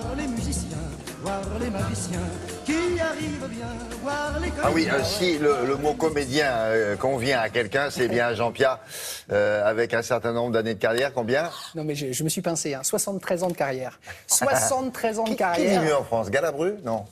voir les musiciens, voir les magiciens qui arrivent bien, voir les comédiens. Ah oui, si le mot comédien convient à quelqu'un, c'est bien Jean-Pierre, avec un certain nombre d'années de carrière, combien? Non mais je me suis pincé, hein. 73 ans de carrière. 73 ans de Qui carrière. dit mieux en France, Galabru? Non.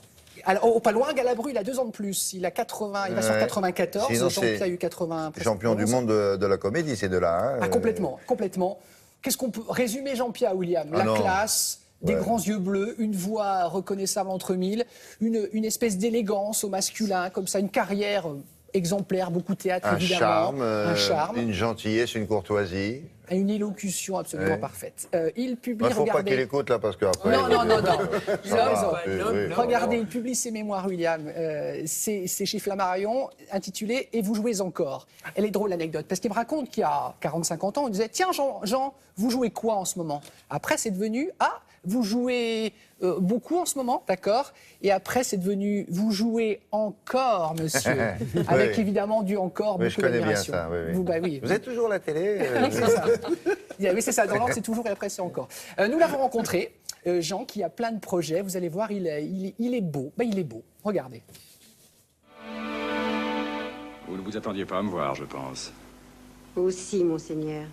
Alors, oh, pas loin, Galabru, il a 2 ans de plus. Il a 80, il va sur 94. Sinon, Jean-Pierre a eu 80. Champion du monde de la comédie, ces deux-là. Hein. Ah, complètement, complètement. Qu'est-ce qu'on peut résumer Jean-Pierre, William? La classe, des grands yeux bleus, une voix reconnaissable entre mille, une espèce d'élégance au masculin, comme ça, une carrière exemplaire, beaucoup de théâtre, évidemment. Un charme, une gentillesse, une courtoisie. Une élocution absolument parfaite. Il publie, Il ne faut pas qu'il écoute là, parce qu'après... Non. Vous avez raison. Oui. Regardez, il publie ses mémoires, William. C'est chez Flammarion, intitulé « Et vous jouez encore ». Elle est drôle, l'anecdote, parce qu'il me raconte qu'il y a 40-50 ans, il disait « Tiens, Jean, vous jouez quoi en ce moment ?» Après, c'est devenu « Ah, vous jouez beaucoup en ce moment, d'accord ?» Et après, c'est devenu « Vous jouez encore, monsieur ?» Avec évidemment du « encore », beaucoup d'admiration. Je connais bien ça, oui. Vous êtes toujours à la télé C'est ça. Oui, c'est ça. Dans l'ordre, c'est toujours et après, c'est encore. Nous l'avons rencontré, Jean, qui a plein de projets. Vous allez voir, il est beau. Il est beau. Regardez. Vous ne vous attendiez pas à me voir, je pense. Aussi, monseigneur.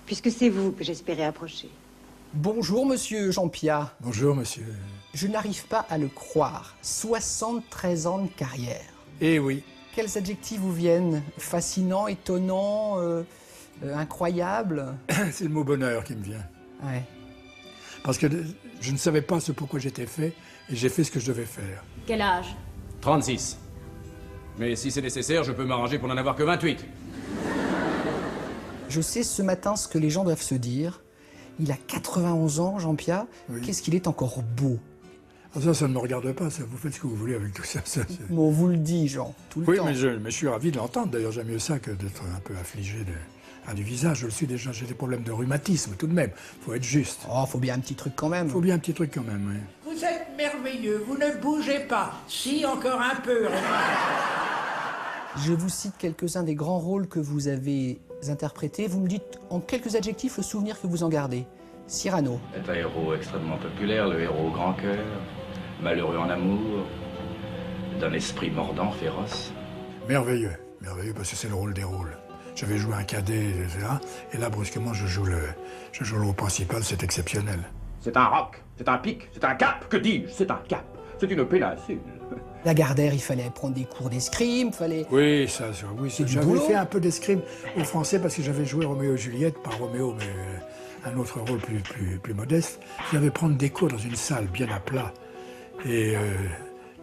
Puisque c'est vous que j'espérais approcher. Bonjour, monsieur Jean-Pierre. Bonjour, monsieur. Je n'arrive pas à le croire. 73 ans de carrière. Eh oui. Quels adjectifs vous viennent? Fascinant, étonnant, incroyable? C'est le mot bonheur qui me vient. Ouais. Parce que je ne savais pas ce pourquoi j'étais fait, et j'ai fait ce que je devais faire. Quel âge? 36. Mais si c'est nécessaire, je peux m'arranger pour n'en avoir que 28. Je sais ce matin ce que les gens doivent se dire. Il a 91 ans, Jean-Pierre. Oui. Qu'est-ce qu'il est encore beau. Ah, ça ne me regarde pas, ça. Vous faites ce que vous voulez avec tout ça. Bon, on vous le dit, Jean, tout le temps. Oui, mais je suis ravi de l'entendre. D'ailleurs, j'aime mieux ça que d'être un peu affligé du visage. Je le suis déjà, j'ai des problèmes de rhumatisme, tout de même. Faut être juste. Oh, faut bien un petit truc quand même. Faut bien un petit truc quand même, oui. Vous êtes merveilleux, vous ne bougez pas. Si, encore un peu. Je vous cite quelques-uns des grands rôles que vous avez interprétés. Vous me dites en quelques adjectifs le souvenir que vous en gardez. Cyrano. C'est un héros extrêmement populaire, le héros au grand cœur, malheureux en amour, d'un esprit mordant, féroce. Merveilleux, merveilleux, parce que c'est le rôle des rôles. J'avais joué un cadet, etc. Et là, brusquement, je joue le rôle principal, c'est exceptionnel. C'est un roc, c'est un pic, c'est un cap, que dis-je? C'est un cap, c'est une péninsule. Lagardère, il fallait prendre des cours d'escrime, fallait... Oui, ça, oui. J'avais fait un peu d'escrime au français parce que j'avais joué Roméo et Juliette, pas Roméo, mais un autre rôle plus modeste. J'avais prendre des cours dans une salle bien à plat et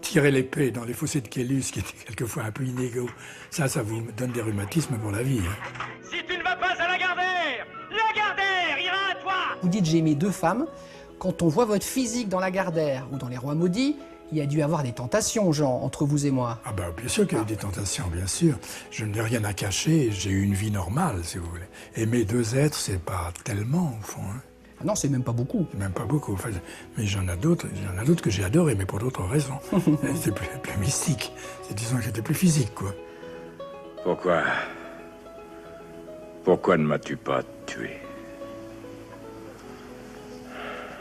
tirer l'épée dans les fossés de Caylus, qui étaient quelquefois un peu inégaux. Ça vous donne des rhumatismes pour la vie. Hein. Si tu ne vas pas à Lagardère ira à toi. Vous dites j'ai aimé 2 femmes. Quand on voit votre physique dans Lagardère ou dans Les Rois Maudits, il y a dû avoir des tentations, Jean, entre vous et moi. Ah bah bien sûr qu'il y a eu des tentations, bien sûr. Je n'ai rien à cacher, j'ai eu une vie normale, si vous voulez. Aimer 2 êtres, c'est pas tellement, au fond. Hein. Ah non, c'est même pas beaucoup. C'est même pas beaucoup. Enfin, mais j'en ai d'autres que j'ai adoré, mais pour d'autres raisons. C'était plus mystique. Disons que c'était plus physique, quoi. Pourquoi ne m'as-tu pas tué?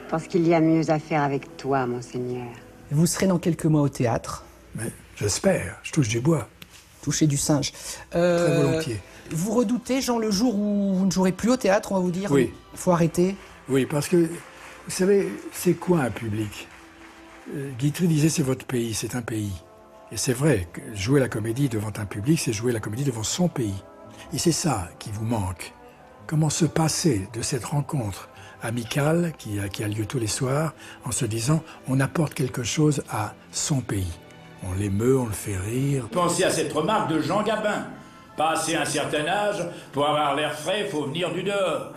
Parce qu'il y a mieux à faire avec toi, monseigneur. Vous serez dans quelques mois au théâtre. Mais j'espère, je touche du bois. Toucher du singe. Très volontiers. Vous redoutez, Jean, le jour où vous ne jouerez plus au théâtre, on va vous dire oui. Il faut arrêter. Oui, parce que, vous savez, c'est quoi un public? Guitry disait c'est votre pays, c'est un pays. Et c'est vrai, que jouer la comédie devant un public, c'est jouer la comédie devant son pays. Et c'est ça qui vous manque. Comment se passer de cette rencontre amicale qui a lieu tous les soirs en se disant on apporte quelque chose à son pays. On l'émeut, on le fait rire. Pensez à cette remarque de Jean Gabin. Passé un certain âge, pour avoir l'air frais, faut venir du dehors.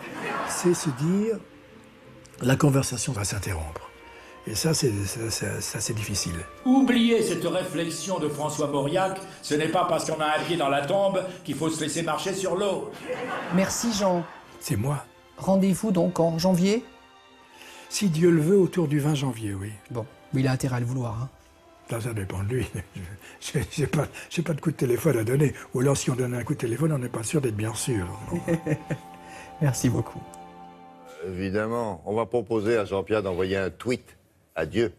C'est se dire la conversation va s'interrompre. Et ça, c'est difficile. Oubliez cette réflexion de François Mauriac. Ce n'est pas parce qu'on a un pied dans la tombe qu'il faut se laisser marcher sur l'eau. Merci, Jean. C'est moi. Rendez-vous donc en janvier? Si Dieu le veut, autour du 20 janvier, oui. Bon, mais il a intérêt à le vouloir. Hein. Ça dépend de lui. J'ai pas de coup de téléphone à donner. Ou alors, si on donne un coup de téléphone, on n'est pas sûr d'être bien sûr. Merci beaucoup. Évidemment. On va proposer à Jean-Pierre d'envoyer un tweet à Dieu.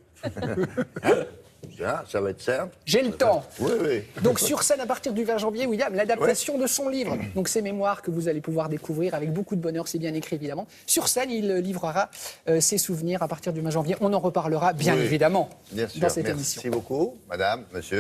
Hein, ça va être simple. J'ai le temps. Oui, oui. Donc sur scène à partir du 20 janvier, William, l'adaptation de son livre. Donc ses mémoires que vous allez pouvoir découvrir avec beaucoup de bonheur, c'est bien écrit évidemment. Sur scène, il livrera ses souvenirs à partir du 20 janvier. On en reparlera bien évidemment Bien sûr. dans cette émission. Merci beaucoup, madame, monsieur.